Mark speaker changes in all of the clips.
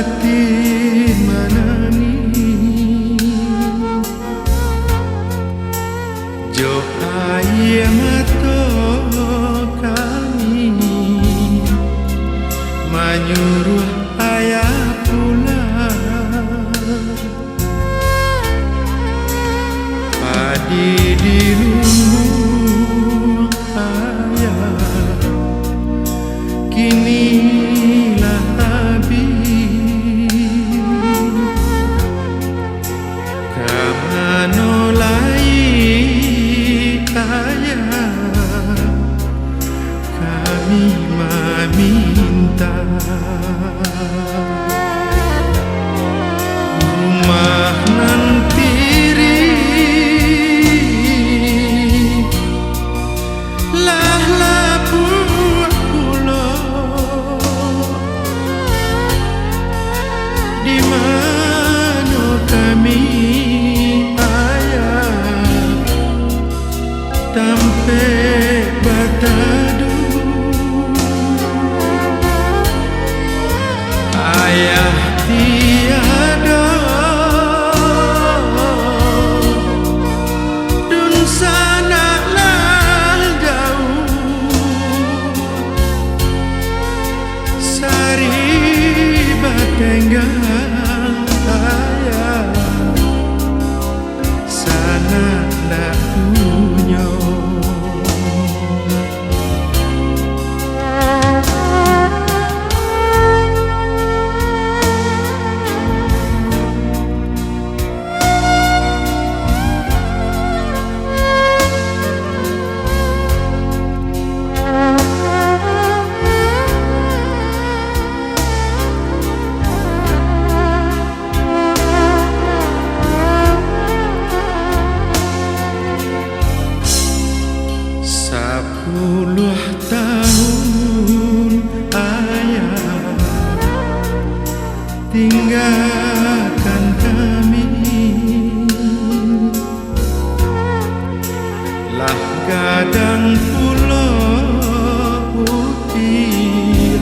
Speaker 1: batin manani jo aye mato kami menyuruh ayah pulang padi di lumbung ayah kinilah habis kamano lai ayah kami meminta rumah nantiri lah lapur pulau di mana kami ayah tampe batadu ayah tiada dun sana lah jauh sari batenggang ayah sana nak punya Sepuluh tahun ayah tinggalkan kami lah gadang pulau putih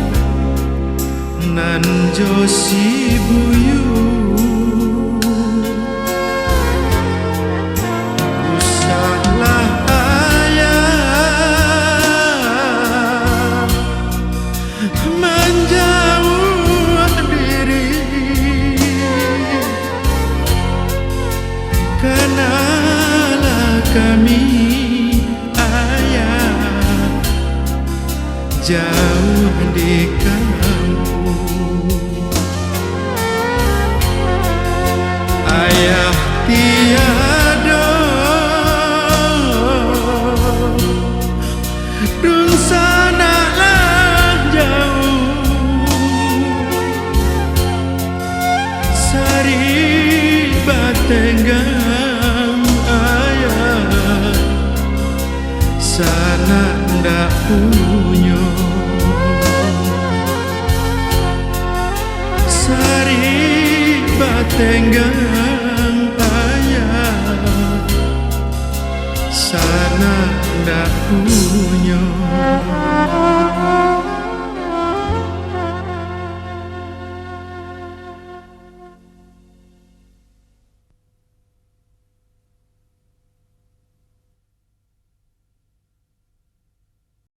Speaker 1: nan josi buyu menjauh diri kenalah kami ayah jauh di kampung ayah tiada dun sana batenggang ayah sana ndak punya sari batenggang